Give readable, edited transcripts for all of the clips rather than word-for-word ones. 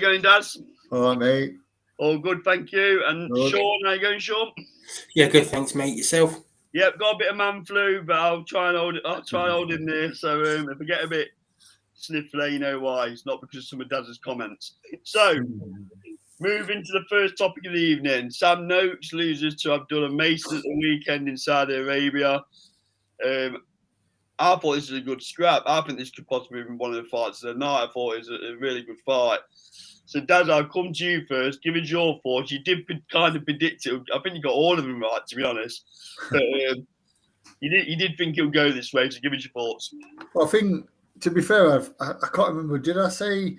going, Daz? All right, mate. All good, thank you. And Good. Sean, how you going, Sean? Yeah, good. Thanks, mate. Yourself? Yep, got a bit of man flu, but I'll try and hold it. I'll try and hold in there. So if I get a bit sniffly, you know why? It's not because of some of Daz's comments. So moving to the first topic of the evening. Sam Noakes loses to Abdullah Mason at the weekend in Saudi Arabia. I thought this was a good scrap. I think this could possibly be one of the fights of the night. I thought it was a really good fight. So, Daz, I'll come to you first. Give us your thoughts. You did kind of predict it. I think you got all of them right, to be honest. But you did think it would go this way. So, give us your thoughts. Well, I think, to be fair, I can't remember. Did I say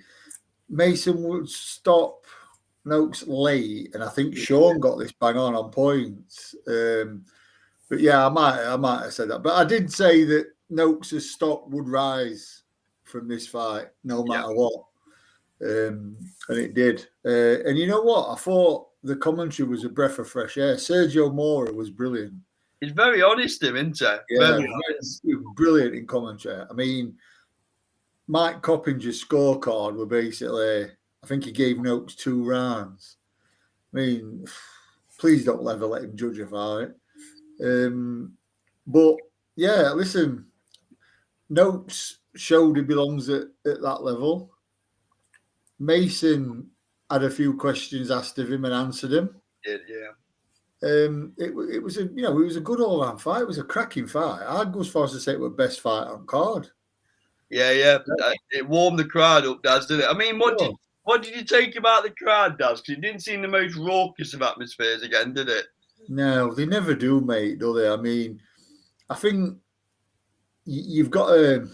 Mason would stop Noakes late? And I think Sean got this bang on points. But yeah, I might have said that. But I did say that Noakes' stock would rise from this fight, no matter what. And it did. And you know what? I thought the commentary was a breath of fresh air. Sergio Mora was brilliant. He's very honest, isn't he? Yeah, brilliant in commentary. I mean, Mike Coppinger's scorecard were basically, I think he gave Noakes 2 rounds. I mean, please don't ever let him judge a fight. But yeah, listen, Noakes showed he belongs at that level. Mason had a few questions asked of him and answered him. Yeah. It was a good all-round fight. It was a cracking fight. I'd go as far as to say it was the best fight on card. Yeah. It warmed the crowd up, Daz, didn't it? I mean, what did you take about the crowd, Daz? Because it didn't seem the most raucous of atmospheres again, did it? No, they never do, mate, do they? I mean, I think you've got to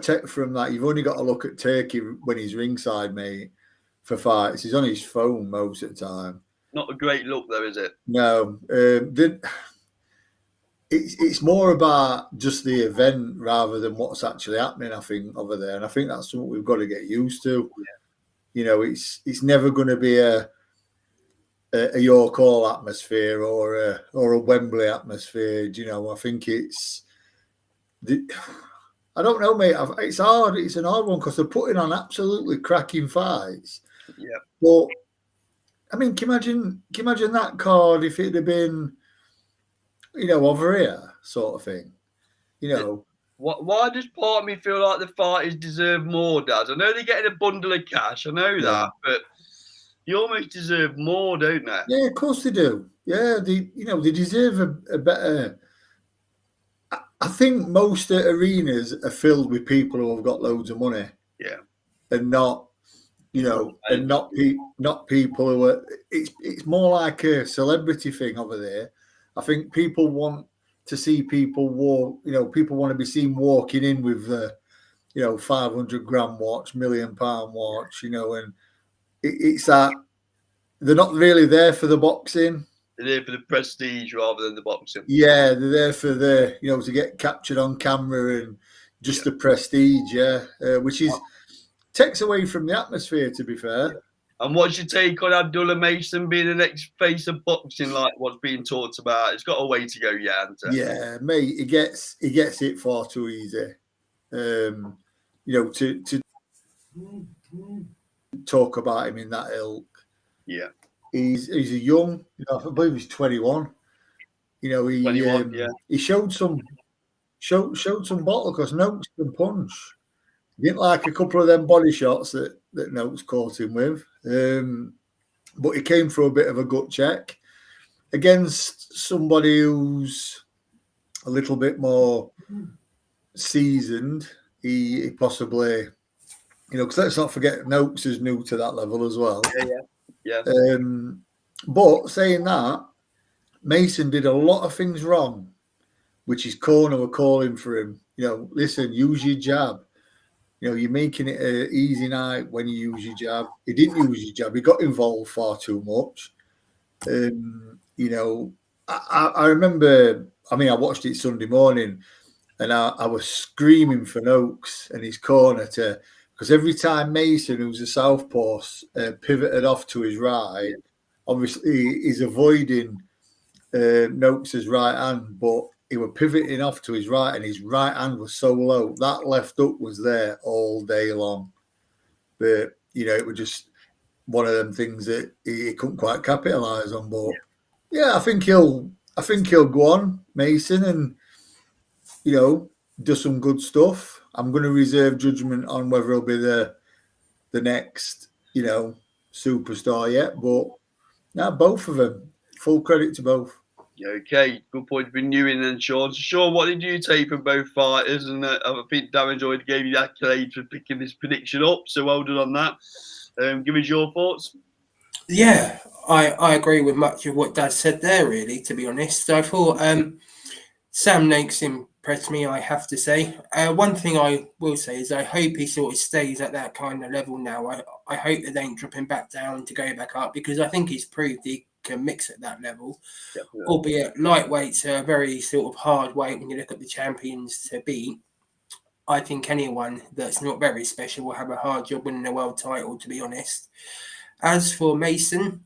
take from that. You've only got to look at Turkey when he's ringside, mate, for fights. He's on his phone most of the time. Not a great look, though, is it? No. It's more about just the event rather than what's actually happening, I think, over there. And I think that's something we've got to get used to. Yeah. You know, it's never going to be a York Hall atmosphere or a Wembley atmosphere. You know, I think I don't know, mate. It's hard. It's an hard one because they're putting on absolutely cracking fights. Yeah. But I mean, can you imagine that card if it had been, you know, over here, sort of thing? You know. Why does part of me feel like the fighters deserve more, Dad? I know they're getting a bundle of cash. I know that, but you almost deserve more, don't they? Yeah, of course they do. Yeah, they deserve a better. I think most arenas are filled with people who have got loads of money. Yeah, and not, you know, and not people who are. It's more like a celebrity thing over there. I think people want to see people walk. You know, people want to be seen walking in with the, 500 grand watch, £1 million watch. You know, and it's that they're not really there for the boxing. They're there for the prestige rather than the boxing. Yeah, they're there for the, to get captured on camera and just the prestige, which takes away from the atmosphere, to be fair. And what's your take on Abdullah Mason being the next face of boxing, like what's being talked about? It's got a way to go, Yeah, mate, he gets it far too easy. To talk about him in that ilk. Yeah. He's a young, I believe he's 21. He 21, he showed some bottle because Noakes can punch. He didn't like a couple of them body shots that Noakes caught him with. But he came for a bit of a gut check against somebody who's a little bit more seasoned. He possibly, because let's not forget Noakes is new to that level as well. Yeah. But saying that, Mason did a lot of things wrong, which his corner were calling for him. Listen, use your jab. You're making it an easy night when you use your jab. He didn't use his jab. He got involved far too much. I remember, I watched it Sunday morning and I was screaming for Noakes and his corner because every time Mason, who's a southpaw, pivoted off to his right, obviously he's avoiding Noakes' right hand, but he was pivoting off to his right and his right hand was so low. That left hook was there all day long. But it was just one of them things that he couldn't quite capitalise on. But yeah, I think he'll go on, Mason, and do some good stuff. I'm going to reserve judgment on whether he'll be the next, superstar yet. But now both of them, full credit to both. Okay, good point for Newing and Sean. So, Sean, what did you take from both fighters? And I think Darren's already gave you the accolade for picking this prediction up. So well done on that. Give us your thoughts. Yeah, I agree with much of what Dad said there, really, to be honest. I thought Sam Noakes impressed me, I have to say. One thing I will say is I hope he sort of stays at that kind of level now. I hope they don't drop him back down to go back up, because I think he's proved he can mix at that level. Definitely. Albeit lightweight's a very sort of hard weight when you look at the champions to beat. I think anyone that's not very special will have a hard job winning a world title, to be honest. As for Mason,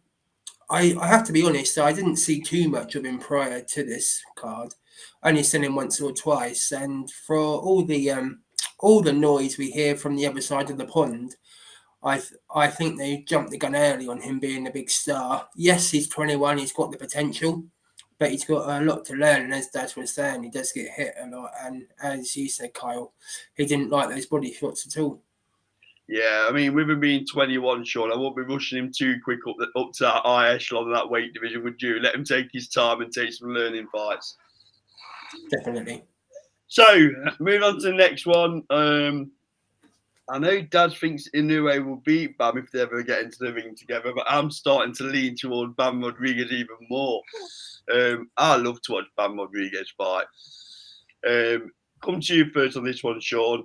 I have to be honest, I didn't see too much of him prior to this card. Only seen him once or twice, and for all the noise we hear from the other side of the pond, I think they jumped the gun early on him being a big star. Yes, he's 21, he's got the potential, but he's got a lot to learn. And as Dad was saying, he does get hit a lot. And as you said, Kyle, he didn't like those body shots at all. Yeah, I mean, with him being 21, Sean, I won't be rushing him too quick up to that high echelon of that weight division, would you? Let him take his time and take some learning fights. Definitely. So, moving on to the next one. I know Dad thinks Inoue will beat Bam if they ever get into the ring together, but I'm starting to lean toward Bam Rodriguez even more. I love to watch Bam Rodriguez fight. Come to you first on this one, Sean.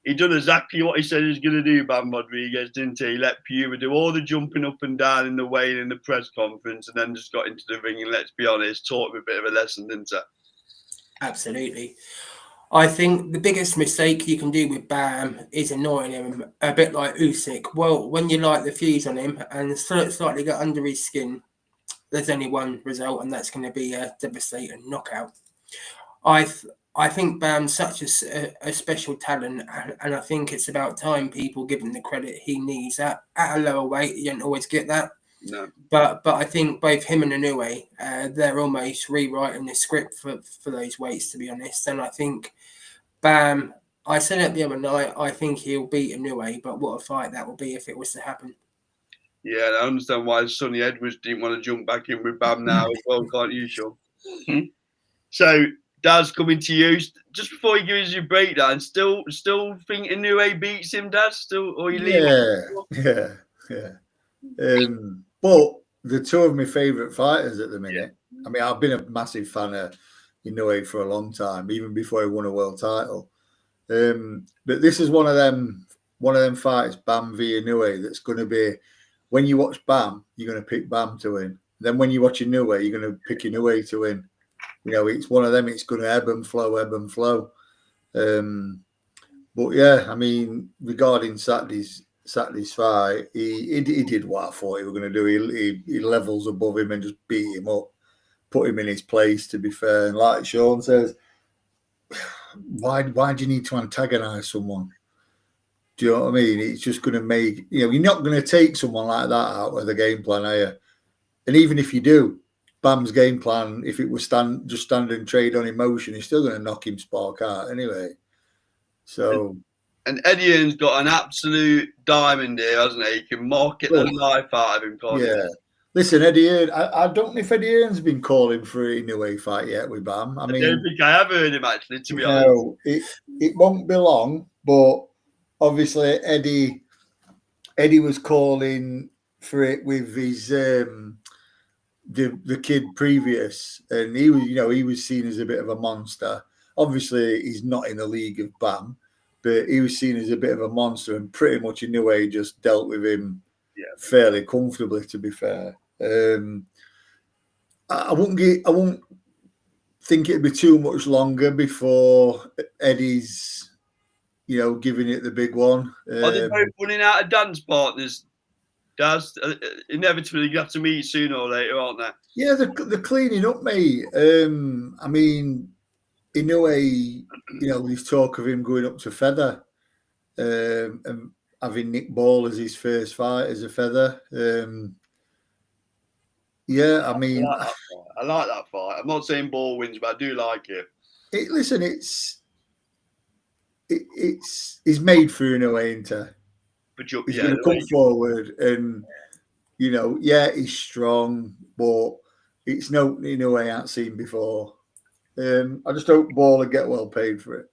He done exactly what he said he was going to do, Bam Rodriguez, didn't he? He let Puma do all the jumping up and down in the weigh-in in the press conference, and then just got into the ring and, let's be honest, taught him a bit of a lesson, didn't he? Absolutely. I think the biggest mistake you can do with Bam is annoying him, a bit like Usyk. Well, when you light the fuse on him and slightly get under his skin, there's only one result, and that's going to be a devastating knockout. I think Bam's such a special talent, and I think it's about time people give him the credit he needs. At a lower weight, you don't always get that. No. But I think both him and Inoue, they're almost rewriting the script for those weights, to be honest. And I think Bam, I said it the other night, I think he'll beat Inoue, but what a fight that will be if it was to happen. Yeah, I understand why Sonny Edwards didn't want to jump back in with Bam now as well, can't you, Sean? So, Daz, coming to you. Just before he gives you a breakdown, still think Inoue beats him, Daz? Still, or you leave? Yeah. But the two of my favourite fighters at the minute. Yeah. I mean, I've been a massive fan of Inoue for a long time, even before he won a world title. But this is one of them fights, Bam v Inoue, that's going to be, when you watch Bam, you're going to pick Bam to win. Then when you watch Inoue, you're going to pick Inoue to win. It's one of them. It's going to ebb and flow. But yeah, I mean, regarding Saturday's fight, he did what I thought he was going to do. He levels above him and just beat him up, put him in his place, to be fair. And like Sean says, why do you need to antagonise someone? Do you know what I mean? It's just going to make, you're not going to take someone like that out of the game plan, are you? And even if you do, Bam's game plan, if it was stand and trade on emotion, he's still going to knock him spark out anyway. So... And Eddie Hearn's got an absolute diamond here, hasn't he? He can market the life out of him, can't he? Yeah. Listen, Eddie Hearn, I don't know if Eddie Hearn's been calling for an Inoue fight yet with Bam. I don't think I have heard him, actually, to be honest. No, it won't be long, but obviously Eddie was calling for it with his the kid previous, and he was seen as a bit of a monster. Obviously, he's not in the league of Bam, but he was seen as a bit of a monster, and pretty much in a way just dealt with him fairly comfortably, to be fair. I won't think it'd be too much longer before Eddie's, giving it the big one. Are they both running out of dance partners? Daz, inevitably you have to meet sooner or later, aren't they? Yeah, they're cleaning up, mate. I mean, in a way, there's talk of him going up to feather. And having Nick Ball as his first fight as a feather. Yeah, I mean, I like that fight. I'm not saying Ball wins, but I do like it. Listen, it's made for in a way, isn't it? He's going to come forward, and he's strong, but it's no in a way I ain't seen before. I just hope Ball will get well paid for it.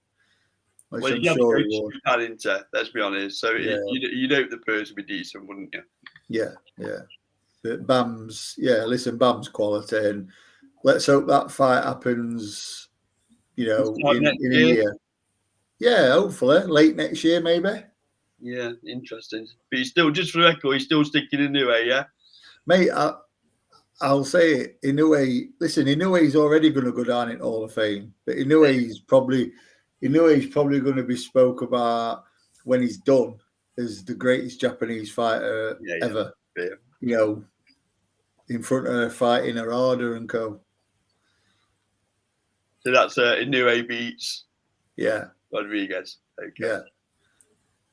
Well, I'm sure he would. Into, let's be honest. So you'd hope the purse would be decent, wouldn't you? Yeah. But Bam's, Bam's quality, and let's hope that fight happens, in a year. Yeah, hopefully late next year, maybe. Yeah, interesting. But he's still, just for the record, he's still sticking in Inoue, yeah? Mate, I'll say it. Inoue, listen, Inoue's already going to go down in Hall of Fame, but Inoue's probably going to be spoke about when he's done as the greatest Japanese fighter ever. Yeah. In front of fighting Yarde and co. So that's Inoue beats. Yeah. Rodriguez. Okay. Yeah.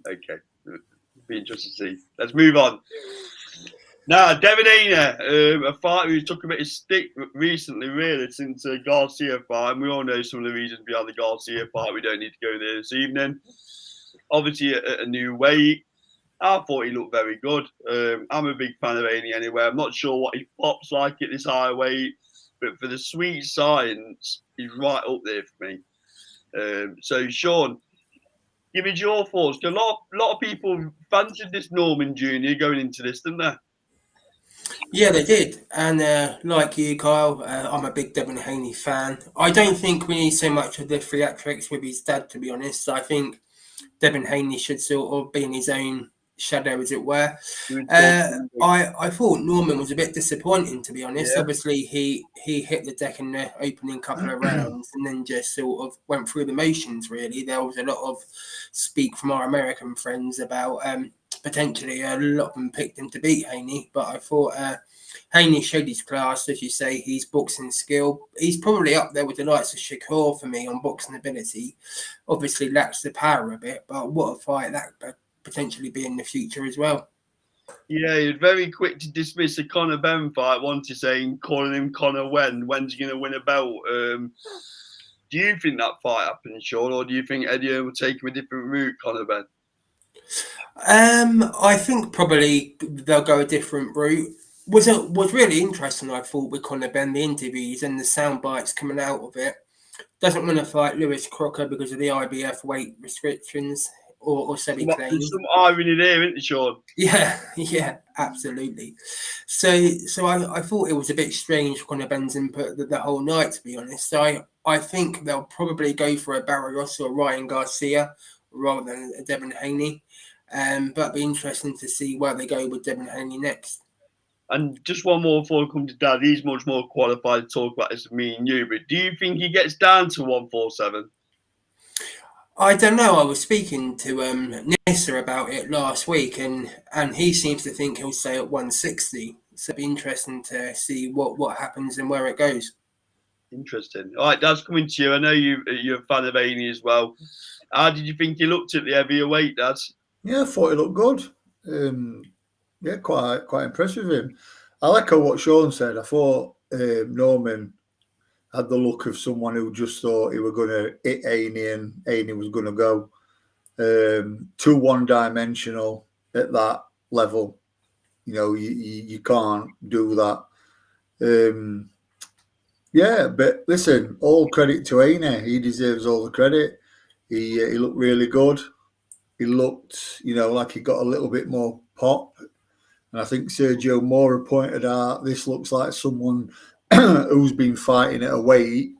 Okay. Be interesting to see. Let's move on. Now, Devin Haney, a fighter who took a bit of stick recently, really, since the Garcia fight. And we all know some of the reasons behind the Garcia fight. We don't need to go there this evening. Obviously, a new weight. I thought he looked very good. I'm a big fan of Haney anyway. I'm not sure what he pops like at this high weight, but for the sweet science, he's right up there for me. So, Sean, give me your thoughts. A lot of people fancied this Norman Jr. going into this, didn't they? Yeah, they did. And like you, Kyle, I'm a big Devin Haney fan. I don't think we need so much of the theatrics with his dad, to be honest. I think Devin Haney should sort of be in his own shadow, as it were. I thought Norman was a bit disappointing, to be honest. Yeah. Obviously, he hit the deck in the opening couple of rounds and then just sort of went through the motions, really. There was a lot of speak from our American friends about potentially a lot of them picked him to beat Haney, but I thought Haney showed his class, as you say, his boxing skill. He's probably up there with the likes of Shakur for me on boxing ability. Obviously lacks the power a bit, but what a fight that could potentially be in the future as well. Yeah, he was very quick to dismiss the Conor Ben fight, once you're saying, calling him Conor when's he going to win a belt? Do you think that fight happens, Sean, or do you think Eddie will take him a different route, Conor Ben? I think probably they'll go a different route. Was really interesting, I thought, with Conor Ben, the interviews and the sound bites coming out of it. Doesn't want to fight Lewis Crocker because of the IBF weight restrictions, or so he claims. There's some irony there, isn't there, Sean? Yeah, absolutely. So I thought it was a bit strange for Conor Ben's input the whole night, to be honest. I think they'll probably go for a Barrios or Ryan Garcia rather than a Devin Haney. But it'd be interesting to see where they go with Devin Haney next. And just one more before I come to Dad. He's much more qualified to talk about this than me and you. But do you think he gets down to 147? I don't know. I was speaking to Nissa about it last week, and he seems to think he'll stay at 160. So it'd be interesting to see what happens and where it goes. Interesting. All right, Dad's coming to you. I know you're a fan of Haney as well. How did you think he looked at the heavier weight, Dad? Yeah, I thought he looked good. Yeah, quite impressed with him. I echo what Sean said. I thought Norman had the look of someone who just thought he was going to hit Haney and Haney was going to go. Too one-dimensional at that level. You can't do that. Yeah, but listen, all credit to Haney. He deserves all the credit. He looked really good. He looked, like he got a little bit more pop. And I think Sergio Mora pointed out this looks like someone who's been fighting at a weight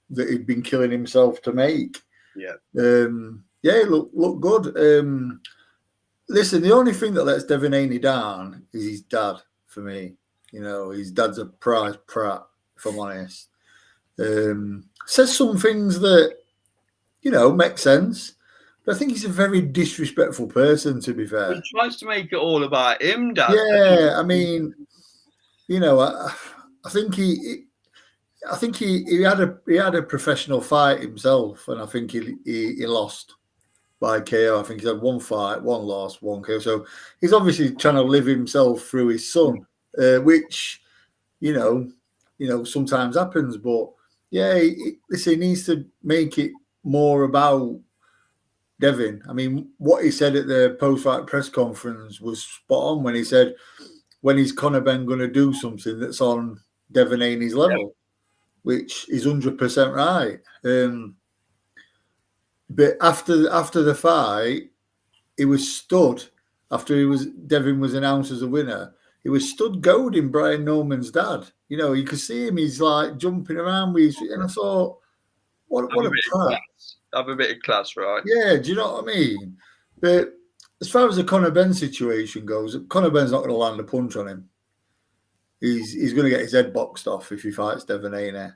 that he'd been killing himself to make. Yeah. He looked good. Listen, the only thing that lets Devin Haney down is his dad, for me. His dad's a prize prat, if I'm honest. Says some things that, make sense. But I think he's a very disrespectful person, to be fair. He tries to make it all about him, Dad. Yeah, I mean, I think he had a professional fight himself, and I think he lost. by KO. I think he's had one fight, one loss, one KO. So he's obviously trying to live himself through his son, which, you know, sometimes happens. But yeah, listen, he needs to make it more about Devin. I mean, what he said at the post-fight press conference was spot on when he said, when is Conor Ben going to do something that's on Devin Haney's level, which is 100% right. But after the fight, he was stood. Devin was announced as a winner. He was stood goading Brian Norman's dad. You know, you could see him. He's like jumping around with his, and I thought, what a prat. Have a bit of class, right? Yeah, do you know what I mean? But as far as the Conor Ben situation goes, Conor Ben's not going to land a punch on him. He's going to get his head boxed off if he fights Devin Haney.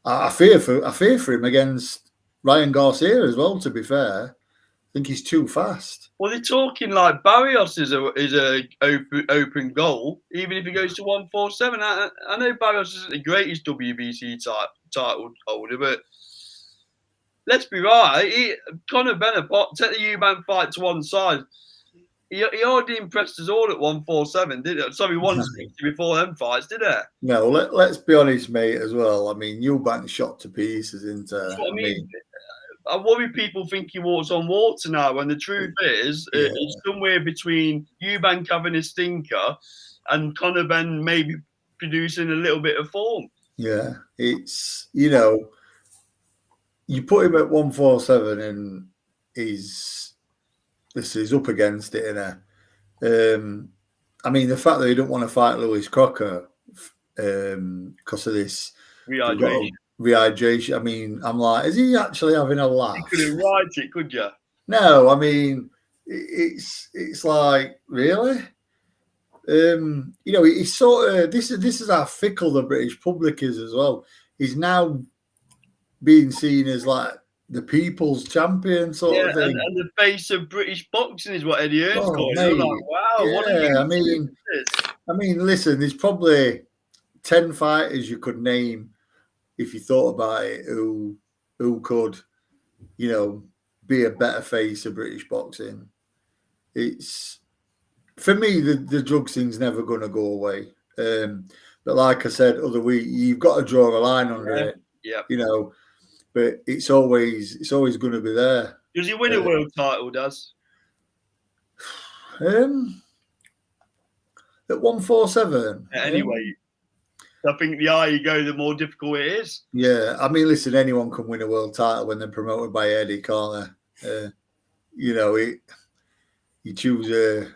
I fear for him against Ryan Garcia as well. To be fair, I think he's too fast. Well, they're talking like Barrios is a open goal, even if he goes to 147. I know Barrios isn't the greatest WBC title holder, but let's be right. Conor Ben, take the Eubank fight to one side. He already impressed us all at 147, didn't he? Sorry, 160 before them fights, did he? No, let's be honest, mate, as well. I mean, Eubank shot to pieces, isn't it? I mean, I worry people think he walks on water now, when the truth is, it's somewhere between Eubank having a stinker and Conor Ben maybe producing a little bit of form. Yeah, it's, you know, you put him at 147 and he's up against it, innit? I mean, the fact that he don't want to fight Lewis Crocker because of this rehydration. I mean, I'm like, is he actually having a laugh? You couldn't write it, could you? No, I mean, it's like, really? You know, he's sort of, this is how fickle the British public is as well. He's now being seen as like the people's champion sort of thing. And the face of British boxing is what Eddie Hearn's calling it. Like, wow, yeah, what are you I mean, listen, there's probably 10 fighters you could name if you thought about it who could, you know, be a better face of British boxing. It's, for me, the drugs thing's never going to go away. But like I said other week, you've got to draw a line under it. Yeah. You know, but it's always going to be there. Does he win a world title, Daz? At 147. Anyway, I think the higher you go, the more difficult it is. Yeah, I mean, listen, anyone can win a world title when they're promoted by Eddie, can't they? You know, you choose a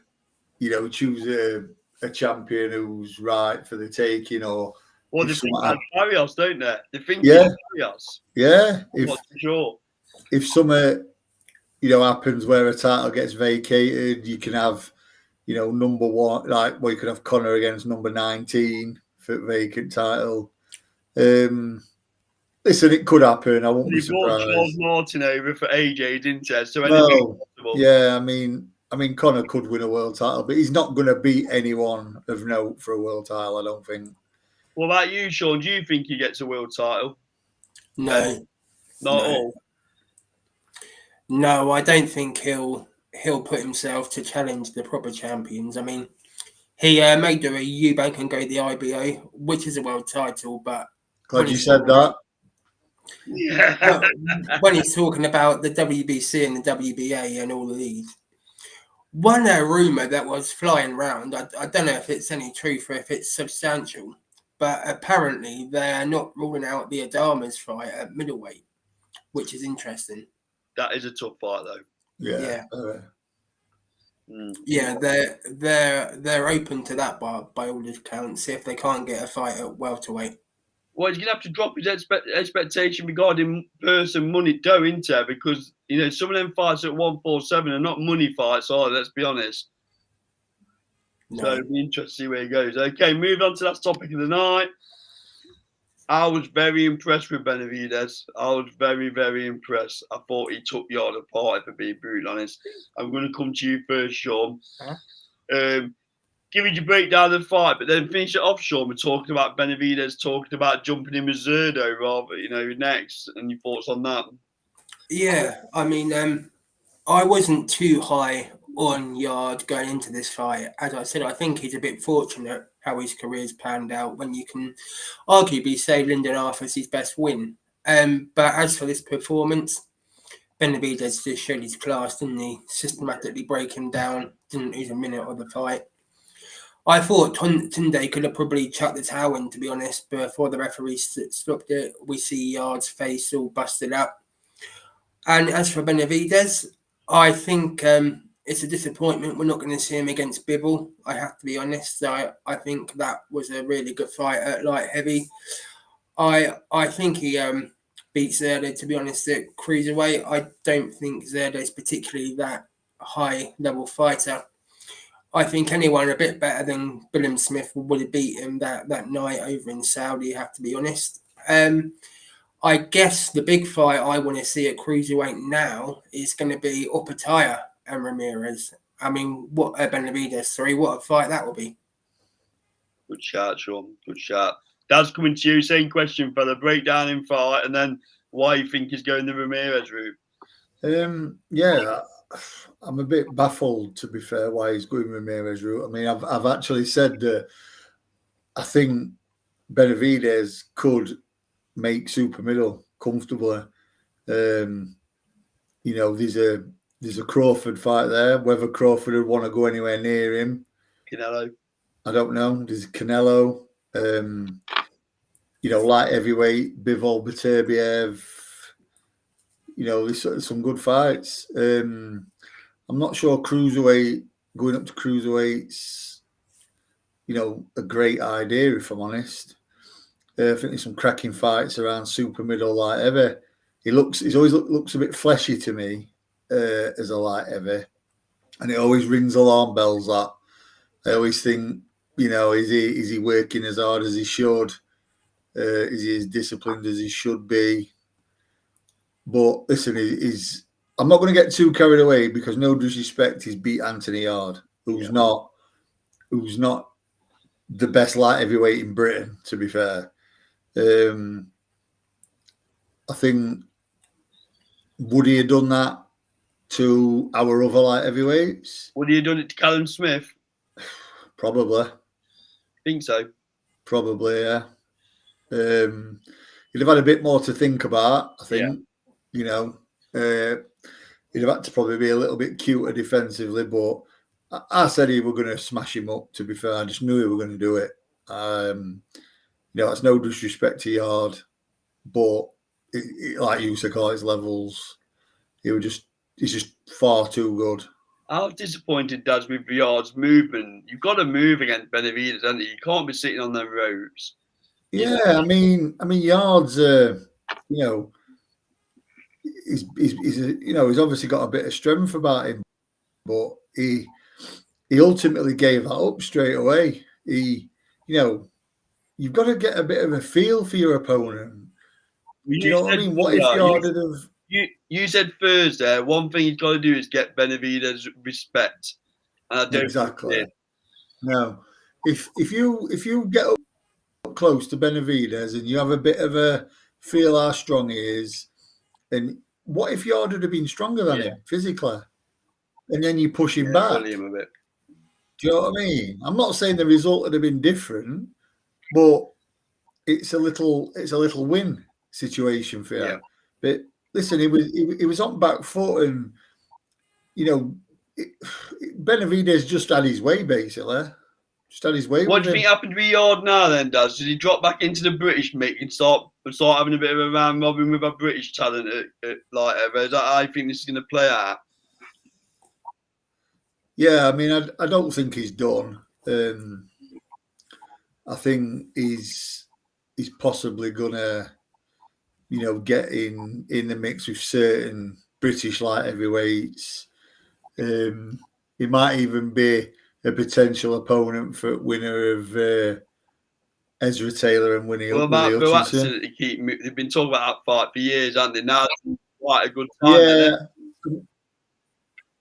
champion who's right for the taking, or they think about Barrios, don't they? They think Barrios. Yeah, if something, you know, happens where a title gets vacated, you can have, you know, number one, like, well, you could have Conor against number 19 for vacant title. Listen, it could happen. I won't be surprised. Charles Martin over for AJ, didn't he? So anything possible. Yeah, I mean, Conor could win a world title, but he's not going to beat anyone of note for a world title, I don't think. What about you, Sean? Do you think he gets a world title? No. Not at all? No, I don't think he'll put himself to challenge the proper champions. I mean, he may do a Eubank and go the IBO, which is a world title, but... Glad you said that. Yeah. When he's talking about the WBC and the WBA and all of these, one rumour that was flying around, I don't know if it's any truth or if it's substantial, but apparently they're not ruling out the Adamas fight at middleweight, which is interesting. That is a tough fight, though. Yeah. Yeah, they're open to that by all accounts if they can't get a fight at welterweight. Well, he's going to have to drop his expectation regarding purse and money dough, isn't he? Because, you know, some of them fights at 147 are not money fights, are they? Let's be honest. No. So it'll be interesting to see where he goes. Okay, moving on to that topic of the night. I was very impressed with Benavidez. I was very, very impressed. I thought he took Yarde apart, if I'm being brutally honest. I'm going to come to you first, Sean. Give me your breakdown of the fight, but then finish it off, Sean. We're talking about Benavidez, talking about jumping in with Zerdo rather, you know, next, and your thoughts on that. Yeah, I mean, I wasn't too high on Yard going into this fight. As I said, I think he's a bit fortunate how his career's panned out when you can arguably say Lyndon Arthur's his best win. But as for this performance, Benavidez just showed his class, didn't he? Systematically break him down, didn't lose a minute of the fight. I thought Tunde could have probably chucked the towel in, to be honest, before the referee stopped it. We see Yard's face all busted up. And as for Benavidez, I think it's a disappointment. We're not going to see him against Bibble. I have to be honest. I think that was a really good fight at light heavy. I think he beats Yarde, to be honest, at cruiserweight. I don't think Yarde is particularly that high level fighter. I think anyone a bit better than Billam Smith would have beat him that night over in Saudi, have to be honest. I guess the big fight I want to see at cruiserweight now is going to be Opataya and Ramirez. I mean, what a fight that will be. Good shout, Sean. Good shout. Dad's coming to you. Same question, fella. Breakdown in fight, and then why you think he's going the Ramirez route. Yeah, I'm a bit baffled, to be fair, why he's going Ramirez route. I mean, I've actually said that I think Benavidez could make super middle comfortably. You know, there's a Crawford fight there. Whether Crawford would want to go anywhere near him, Canelo. I don't know. There's Canelo. You know, light heavyweight, Bivol Beterbiev. You know, there's some good fights. I'm not sure cruiserweight, going up to cruiserweights, you know, a great idea, if I'm honest. I think there's some cracking fights around super middle light heavy. He's always looks a bit fleshy to me as a light heavy, and it always rings alarm bells. That I always think, you know, is he working as hard as he should? Is he as disciplined as he should be? But listen, I'm not going to get too carried away because no disrespect, he's beat Anthony Yarde, who's not the best light heavyweight in Britain, to be fair. I think, would he have done that to our other light heavyweights? Would he have done it to Callum Smith? Probably. Think so. Probably, yeah. He'd have had a bit more to think about, I think. You know, he'd have had to probably be a little bit cuter defensively, but I said he were going to smash him up, to be fair. I just knew he were going to do it. You know, it's no disrespect to Yarde, but like you said, call his levels. He's just far too good. I was disappointed, Daz, with Yarde's movement. You've got to move against Benavidez, haven't you? You can't be sitting on them ropes. Yeah, I mean, Yarde's, you know, he's obviously got a bit of strength about him, but he ultimately gave that up straight away. You know, you've got to get a bit of a feel for your opponent. Do you know what I mean? What if Yarde have... You said Thursday, one thing he's got to do is get Benavidez respect. And I don't exactly. No. If you get up close to Benavidez and you have a bit of a feel how strong he is, and what if Yarde would have been stronger than him physically? And then you push him back. Bully him a bit. Do you know what I mean? I'm not saying the result would have been different, but it's a little win situation for you. Yeah. But listen, he was on back foot, and you know, Benavidez just had his way basically. Just had his way. What do you think happened to Yarde now then, Daz? Did he drop back into the British mix and start having a bit of a round robin with a British talent at light heavy? Is that how I think this is going to play out? Yeah, I mean, I don't think he's done. I think he's possibly gonna, you know, get in the mix with certain British light heavyweights. He might even be a potential opponent for winner of Ezra Taylor and Winnie. Well, about Hutchinson, they've been talking about that fight for years, haven't they? Now it's quite a good time. Yeah.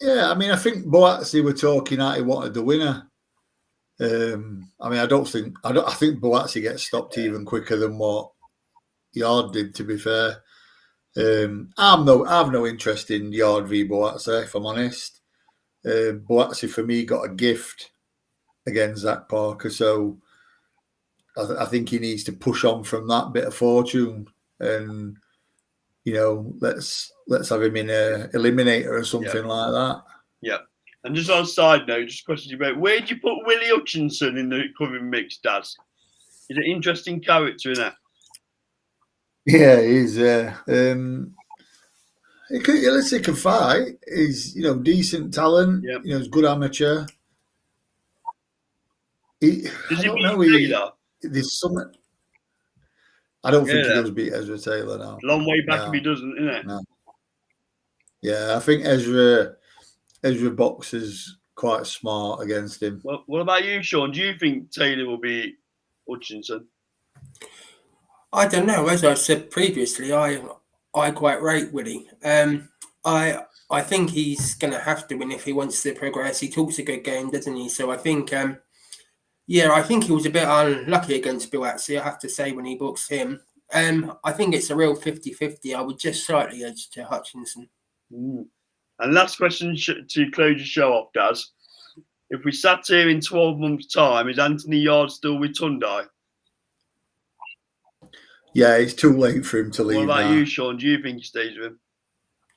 Yeah, I mean, I think Boatsi were talking that he wanted the winner. I mean, I think Boatsi gets stopped even quicker than what Yarde did, to be fair. I've no interest in Yarde v Boazzi, if I'm honest. Boazzi for me got a gift against Zach Parker, so I think he needs to push on from that bit of fortune, and let's have him in a eliminator or something like that. Yeah. And just on a side note, just a question about where do you put Willie Hutchinson in the covering mix, Daz? He's an interesting character, isn't it? Yeah, he's he can fight. He's decent talent. Yeah. He's good amateur. Does he beat Taylor? There's some. I don't think he does beat Ezra Taylor now. Long way back if he doesn't, isn't it? No. Yeah, I think Ezra boxes quite smart against him. Well, what about you, Sean? Do you think Taylor will beat Hutchinson? I don't know. As I said previously, I quite rate Willie. I think he's going to have to win if he wants to progress. He talks a good game, doesn't he? So I think, I think he was a bit unlucky against Boazzi, I have to say, when he boxed him. I think it's a real 50-50. I would just slightly edge to Hutchinson. And last question to close your show off, Daz. If we sat here in 12 months' time, is Anthony Yarde still with Tundai? Yeah, it's too late for him to leave. What about you, Sean? Do you think he stays with him?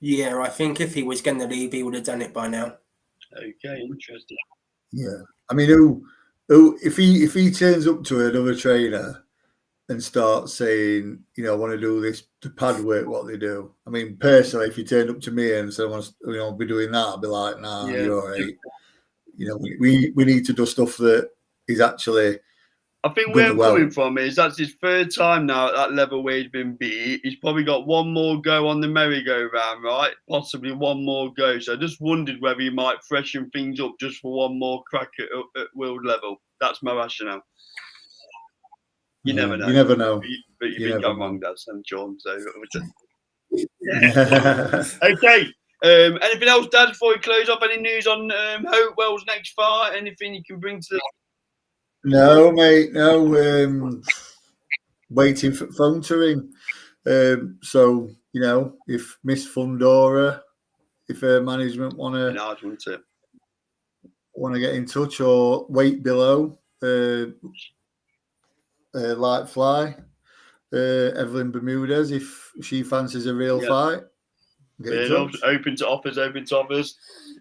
Yeah, I think if he was going to leave, he would have done it by now. Okay, interesting. Yeah, I mean, who if he turns up to another trainer and starts saying, I want to do this to pad work, what they do. I mean, personally, if he turned up to me and said, I want to, be doing that, I'd be like, nah, you're all right. We need to do stuff that is actually. I think where I'm coming from is that's his third time now at that level where he's been beat. He's probably got one more go on the merry-go-round, right? Possibly one more go. So I just wondered whether he might freshen things up just for one more crack at world level. That's my rationale. You never know. You never know. But you've been going wrong, Daz and Sean. So, okay. Anything else, Dad, before we close off? Any news on Hopewell's next fight? Anything you can bring to the... No, mate, no. Waiting for phone to ring. So, if Miss Fundora, if her management want to get in touch or wait below, Light Fly, Evelyn Benavidez, if she fancies a real fight. Open to offers.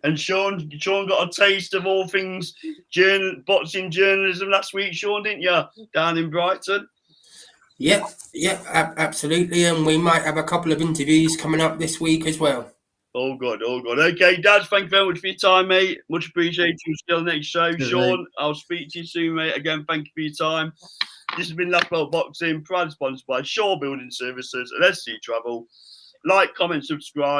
And Sean got a taste of all things boxing journalism last week, Sean, didn't you? Down in Brighton. Yeah, absolutely. And we might have a couple of interviews coming up this week as well. All good. Okay, Dad, thank you very much for your time, mate. Much appreciated. Still next show. Good, Sean, mate. I'll speak to you soon, mate. Again, thank you for your time. This has been Left Belt Boxing, proud sponsored by Shaw Building Services and SC Travel. Like, comment, subscribe.